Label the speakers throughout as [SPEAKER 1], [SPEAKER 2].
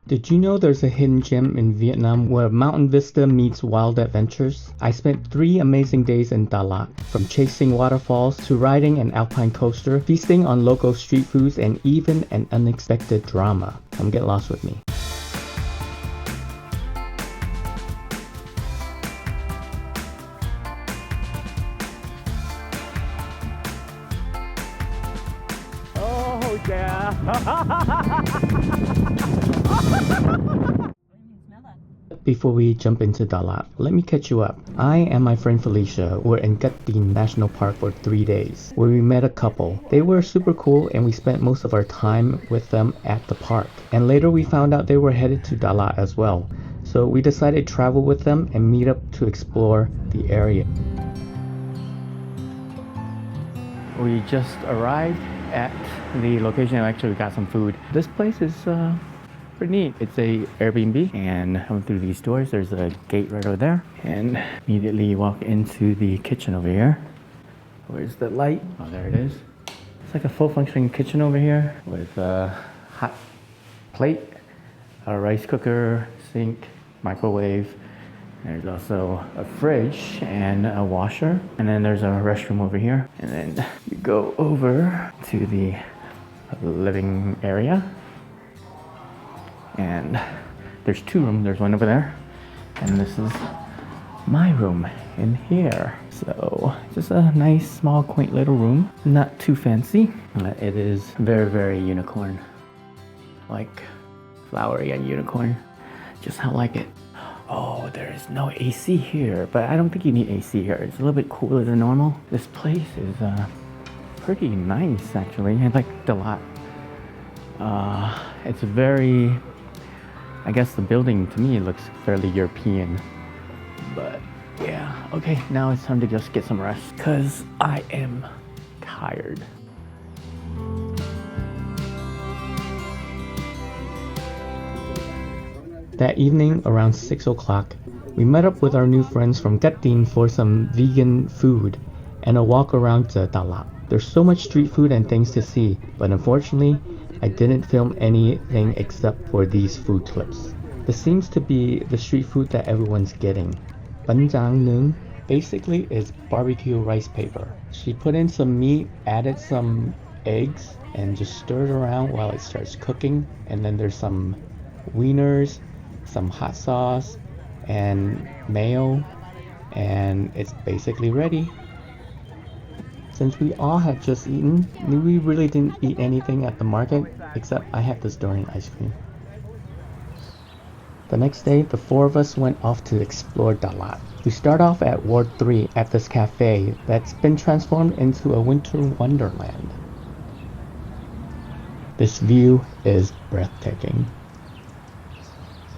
[SPEAKER 1] Did you know there's a hidden gem in Vietnam where mountain vista meets wild adventures? I spent 3 amazing days in Da Lat, from chasing waterfalls to riding an Alpine coaster, feasting on local street foods, and even an unexpected drama. Come get lost with me.
[SPEAKER 2] Oh yeah.
[SPEAKER 1] Before we jump into Da Lat, let me catch you up. I and my friend Felicia were in Cat Dinh National Park for 3 days, where we met a couple. They were super cool and we spent most of our time with them at the park. And later we found out they were headed to Da Lat as well. So we decided to travel with them and meet up to explore the area. We just arrived at the location. Actually, we got some food. This place is pretty neat. It's a Airbnb, and coming through these doors, there's a gate right over there, and immediately you walk into the kitchen over here. Where's the light? Oh, there it is. It's like a full functioning kitchen over here with a hot plate, a rice cooker, sink, microwave. There's also a fridge and a washer, and then there's a restroom over here. And then you go over to the living area, and there's 2 rooms. There's one over there, and this is my room in here. So just a nice, small, quaint little room. Not too fancy. It is very, very unicorn, like flowery and unicorn, just how I like it. Oh, there is no AC here, but I don't think you need AC here. It's a little bit cooler than normal. This place is pretty nice, actually. I like it a lot. It's very, I guess the building to me looks fairly European, but yeah. Okay, now it's time to just get some rest because I am tired. That evening, around 6 o'clock, we met up with our new friends from Cat Dinh for some vegan food and a walk around Da Lat. There's so much street food and things to see, but unfortunately, I didn't film anything except for these food clips. This seems to be the street food that everyone's getting. Bánh tráng nướng basically is barbecue rice paper. She put in some meat, added some eggs, and just stirred around while it starts cooking. And then there's some wieners, some hot sauce, and mayo, and it's basically ready. Since we all had just eaten, we really didn't eat anything at the market, except I had this Dorian ice cream. The next day, the 4 of us went off to explore Da Lat. We start off at Ward 3 at this cafe that's been transformed into a winter wonderland. This view is breathtaking.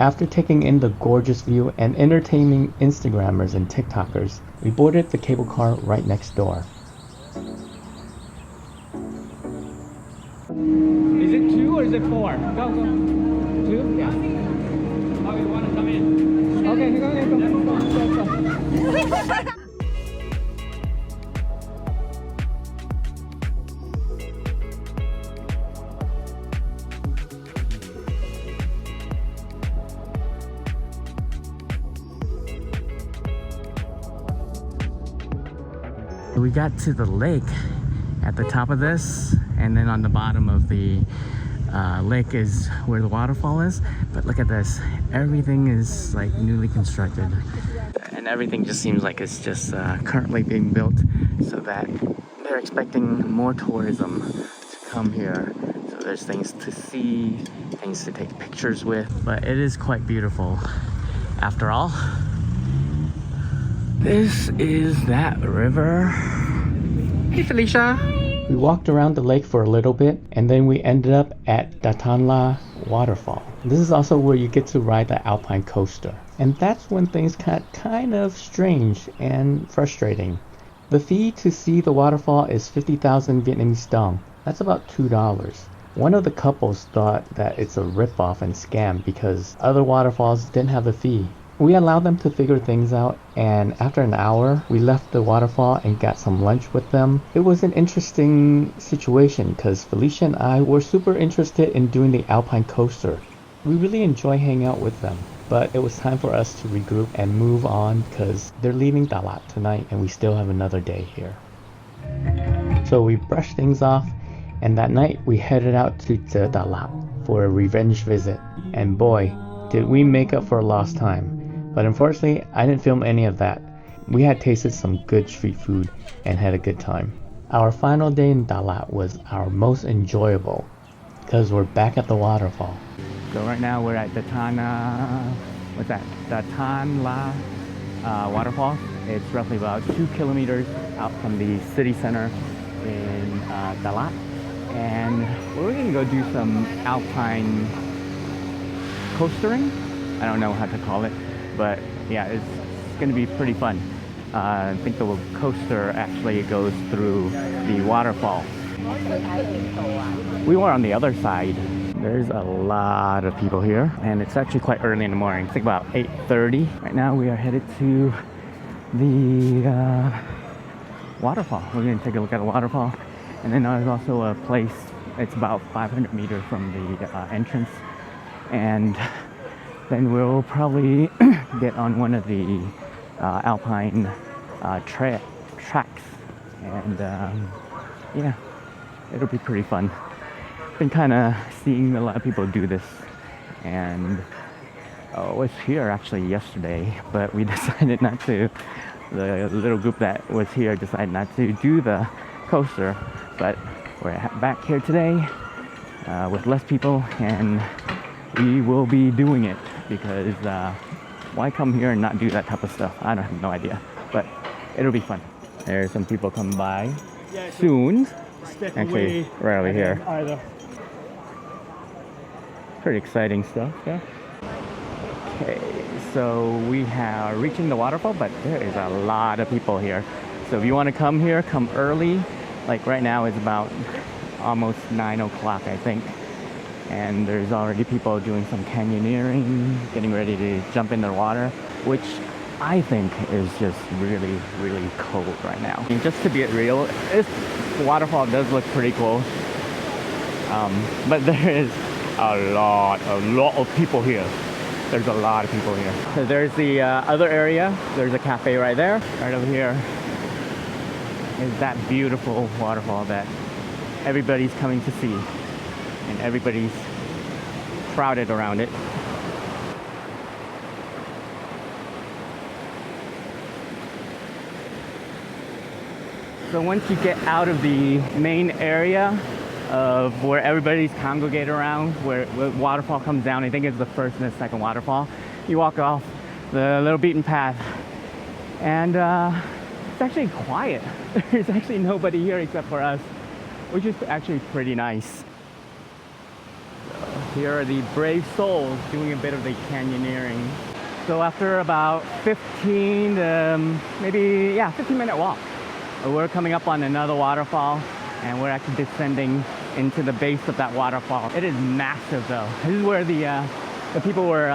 [SPEAKER 1] After taking in the gorgeous view and entertaining Instagrammers and TikTokers, we boarded the cable car right next door.
[SPEAKER 2] Is it 2 or is it 4? Go, go. 2? Yeah. Oh, you want to come in? Okay, go.
[SPEAKER 1] We got to the lake at the top of this, and then on the bottom of the lake is where the waterfall is. But look at this, everything is like newly constructed, and everything just seems like it's just currently being built, so that they're expecting more tourism to come here. So there's things to see, things to take pictures with, but it is quite beautiful after all. This is that river. Hey Felicia! We walked around the lake for a little bit, and then we ended up at Da La Waterfall. This is also where you get to ride the Alpine coaster. And that's when things got kind of strange and frustrating. The fee to see the waterfall is 50,000 Vietnamese dong. That's about $2. One of the couples thought that it's a ripoff and scam because other waterfalls didn't have a fee. We allowed them to figure things out, and after an hour, we left the waterfall and got some lunch with them. It was an interesting situation because Felicia and I were super interested in doing the Alpine coaster. We really enjoy hanging out with them, but it was time for us to regroup and move on because they're leaving Da Lat tonight and we still have another day here. So we brushed things off, and that night we headed out to Cho Da Lat for a revenge visit. And boy, did we make up for lost time. But unfortunately, I didn't film any of that. We had tasted some good street food and had a good time. Our final day in Da Lat was our most enjoyable because we're back at the waterfall.
[SPEAKER 2] So right now we're at the what's that? The Tan La Waterfall. It's roughly about 2 kilometers out from the city center in Da Lat. And we're going to go do some Alpine coastering. I don't know how to call it, but yeah, it's going to be pretty fun. I think the coaster actually goes through the waterfall. We were on the other side. There's a lot of people here, and it's actually quite early in the morning. It's like about 8:30. Right now we are headed to the waterfall. We're going to take a look at the waterfall. And then there's also a place, it's about 500 meters from the entrance. And then we'll probably get on one of the Alpine tracks. And yeah, it'll be pretty fun. Been kind of seeing a lot of people do this. And I was here actually yesterday, but we decided not to. The little group that was here decided not to do the coaster, but we're back here today with less people, and we will be doing it because why come here and not do that type of stuff? I don't have no idea, but it'll be fun. There's some people coming by soon. Actually, right over here. Pretty exciting stuff, yeah. Okay, so we are reaching the waterfall, but there is a lot of people here. So if you want to come here, come early. Like right now it's about almost 9 o'clock, I think. And there's already people doing some canyoneering, getting ready to jump in the water, which I think is just really, really cold right now. And just to be real, this waterfall does look pretty cool. But there is a lot of people here. There's a lot of people here. So there's the other area. There's a cafe right there. Right over here is that beautiful waterfall that everybody's coming to see. And everybody's crowded around it. So once you get out of the main area of where everybody's congregated around, where the waterfall comes down, I think it's the first and the second waterfall, you walk off the little beaten path, and it's actually quiet. There's actually nobody here except for us, which is actually pretty nice. So here are the brave souls doing a bit of the canyoneering. So after about 15 minute walk, we're coming up on another waterfall, and we're actually descending into the base of that waterfall. It is massive though. This is where the people were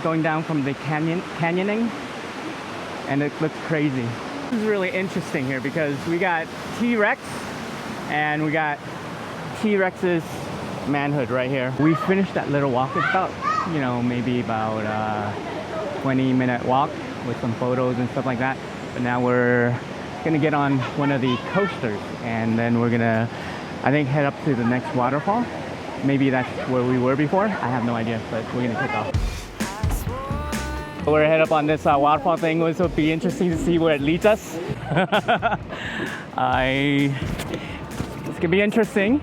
[SPEAKER 2] going down from the canyoning, and it looks crazy. This is really interesting here because we got T-Rex and we got T-Rex's manhood right here. We finished that little walk. It's about, maybe about 20-minute walk with some photos and stuff like that. But now we're gonna get on one of the coasters, and then we're gonna, I think, head up to the next waterfall. Maybe that's where we were before. I have no idea, but we're gonna take off. We're head up on this waterfall thing. This will be interesting to see where it leads us. It's gonna be interesting.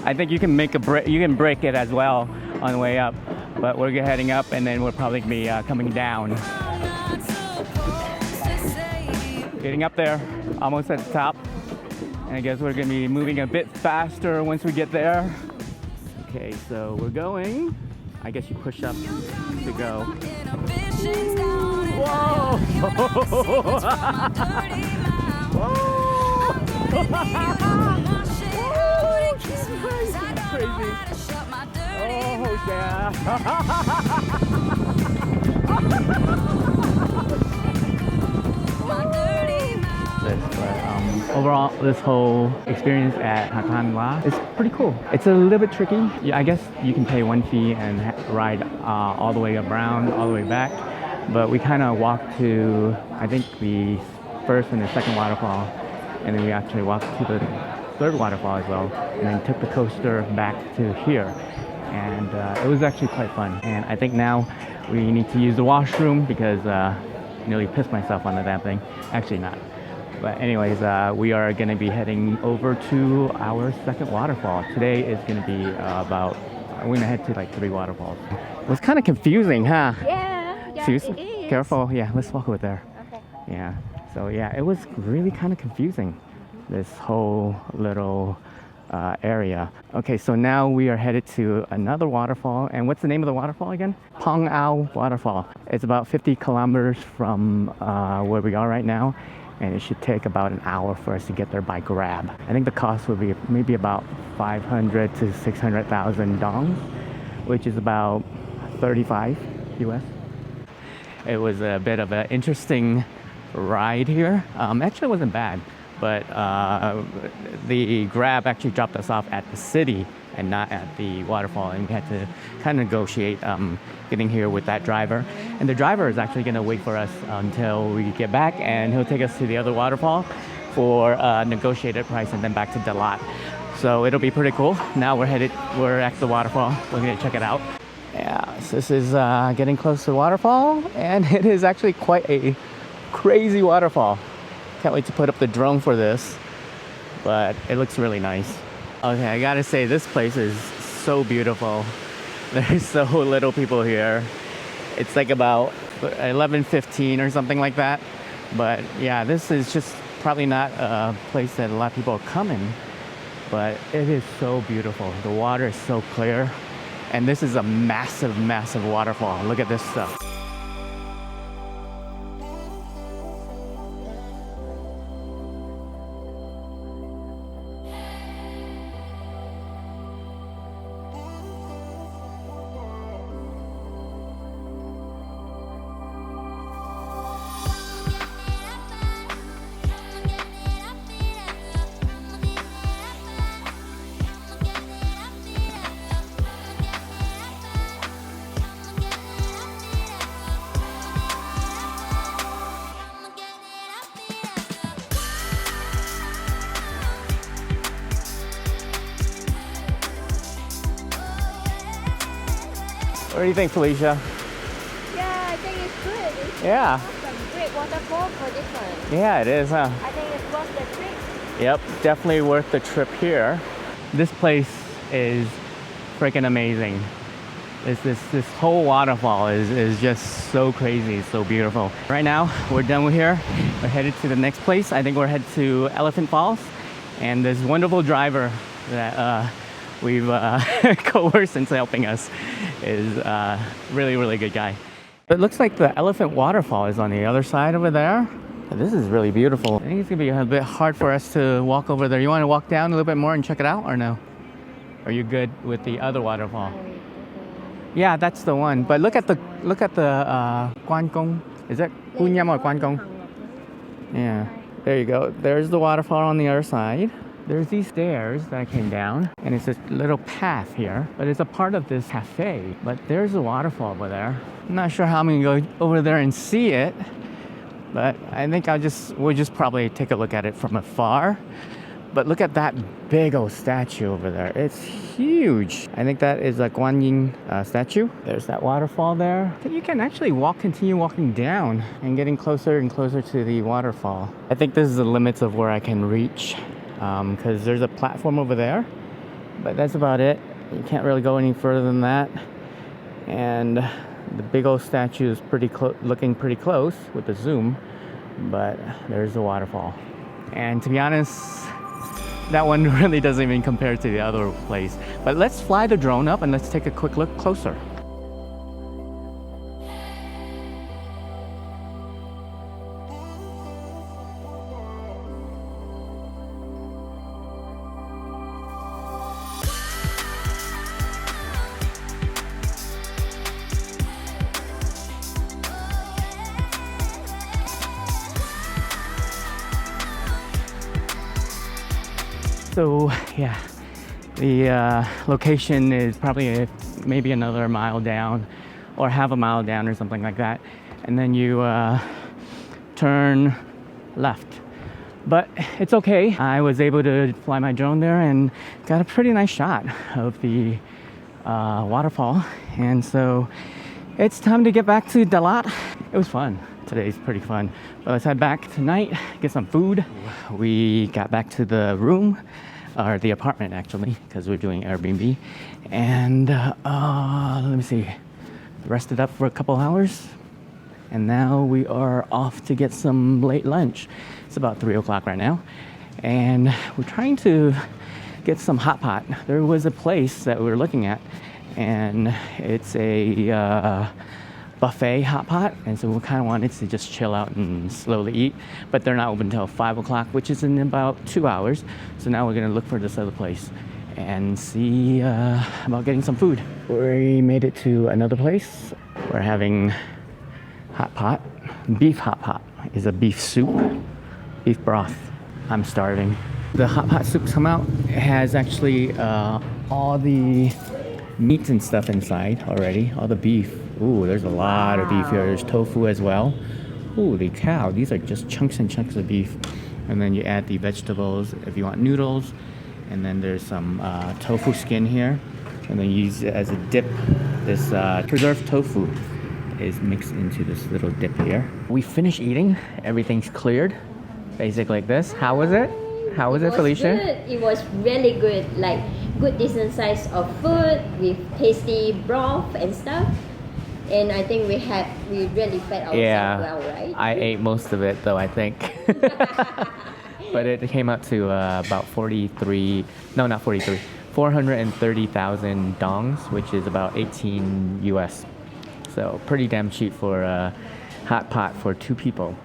[SPEAKER 2] I think you can make a break. You can break it as well on the way up, but we're heading up, and then we're probably gonna be coming down. Getting up there, almost at the top. And I guess we're gonna be moving a bit faster once we get there. Okay, so we're going. I guess you push up to go. Whoa! Crazy. Oh yeah. overall, this whole experience at Hatan La is pretty cool. It's a little bit tricky. Yeah, I guess you can pay one fee and ride all the way around, all the way back. But we kind of walked to, I think, the first and the second waterfall. And then we actually walked to the third waterfall as well. And then took the coaster back to here. And it was actually quite fun. And I think now we need to use the washroom because I nearly pissed myself on the damn thing. Actually not. But anyways, we are going to be heading over to our second waterfall. Today is going to be we're going to head to like 3 waterfalls. It was kind of confusing, huh?
[SPEAKER 3] Yeah,
[SPEAKER 2] Seriously?
[SPEAKER 3] it is.
[SPEAKER 2] Careful. Yeah, let's walk over there.
[SPEAKER 3] Okay.
[SPEAKER 2] Yeah. So yeah, it was really kind of confusing, this whole little area. Okay, so now we are headed to another waterfall. And what's the name of the waterfall again? Pong Ao Waterfall. It's about 50 kilometers from where we are right now. And it should take about an hour for us to get there by Grab. I think the cost would be maybe about 500 to 600,000 dongs, which is about 35 US. It was a bit of an interesting ride here. Actually, it wasn't bad, but the Grab actually dropped us off at the city and not at the waterfall, and we had to kind of negotiate getting here with that driver. And the driver is actually going to wait for us until we get back, and he'll take us to the other waterfall for a negotiated price and then back to Da Lat. So it'll be pretty cool. Now we're at the waterfall. We're going to check it out. Yeah, so this is getting close to the waterfall, and it is actually quite a crazy waterfall. Can't wait to put up the drone for this, but it looks really nice. Okay, I gotta say, this place is so beautiful. There's so little people here. It's like about 11:15 or something like that. But yeah, this is just probably not a place that a lot of people are coming, but it is so beautiful. The water is so clear. And this is a massive, massive waterfall. Look at this stuff. What do you think, Felicia?
[SPEAKER 3] Yeah, I think it's good. It's
[SPEAKER 2] Yeah.
[SPEAKER 3] some great waterfall for this one.
[SPEAKER 2] Yeah, it is, huh?
[SPEAKER 3] I think it's worth the trip.
[SPEAKER 2] Yep, definitely worth the trip here. This place is freaking amazing. This whole waterfall is just so crazy, so beautiful. Right now, we're done with here. We're headed to the next place. I think we're headed to Elephant Falls. And this wonderful driver that we've coerced into helping us is really, really good guy. It looks like the Elephant Waterfall is on the other side over there. This is really beautiful. I think it's gonna be a bit hard for us to walk over there. You want to walk down a little bit more and check it out, or no? Are you good with the other waterfall? Yeah, that's the one. But look at the Guan Gong. Is that Gunyam or Guan Gong? Yeah. There you go. There's the waterfall on the other side. There's these stairs that I came down, and it's this little path here, but it's a part of this cafe. But there's a waterfall over there. I'm not sure how I'm gonna go over there and see it, but I think we'll just probably take a look at it from afar. But look at that big old statue over there. It's huge. I think that is a Guan Yin statue. There's that waterfall there. I think you can actually continue walking down and getting closer and closer to the waterfall. I think this is the limits of where I can reach, because there's a platform over there, but that's about it. You can't really go any further than that. And the big old statue is looking pretty close with the zoom, but there's the waterfall. And to be honest, that one really doesn't even compare to the other place. But let's fly the drone up and let's take a quick look closer. So yeah, the location is probably maybe another mile down or half a mile down or something like that, and then you turn left. But it's okay. I was able to fly my drone there and got a pretty nice shot of the waterfall. And so it's time to get back to Da Lat. It was fun. Today's pretty fun. But let's head back tonight, get some food. We got back to the room, or the apartment actually, because we're doing Airbnb. And let me see, rested up for a couple hours. And now we are off to get some late lunch. It's about 3 o'clock right now. And we're trying to get some hot pot. There was a place that we were looking at, and it's a buffet hot pot. And so we kind of wanted to just chill out and slowly eat. But they're not open until 5 o'clock, which is in about 2 hours. So now we're gonna look for this other place and see about getting some food. We made it to another place. We're having hot pot. Beef hot pot is a beef soup, beef broth. I'm starving. The hot pot soups come out. It has actually all the meats and stuff inside already, all the beef. Ooh, there's a lot of beef here. There's tofu as well. Holy cow, these are just chunks and chunks of beef. And then you add the vegetables if you want noodles. And then there's some tofu skin here. And then you use it as a dip. This preserved tofu is mixed into this little dip here. We finished eating. Everything's cleared. Basically like this. How was it? How was it, Felicia?
[SPEAKER 3] Good. It was really good. Like good decent size of food with tasty broth and stuff. And I think we really fed ourselves well, right?
[SPEAKER 2] I ate most of it though, I think. But it came out to about 430,000 dongs, which is about 18 US. So pretty damn cheap for a hot pot for 2 people.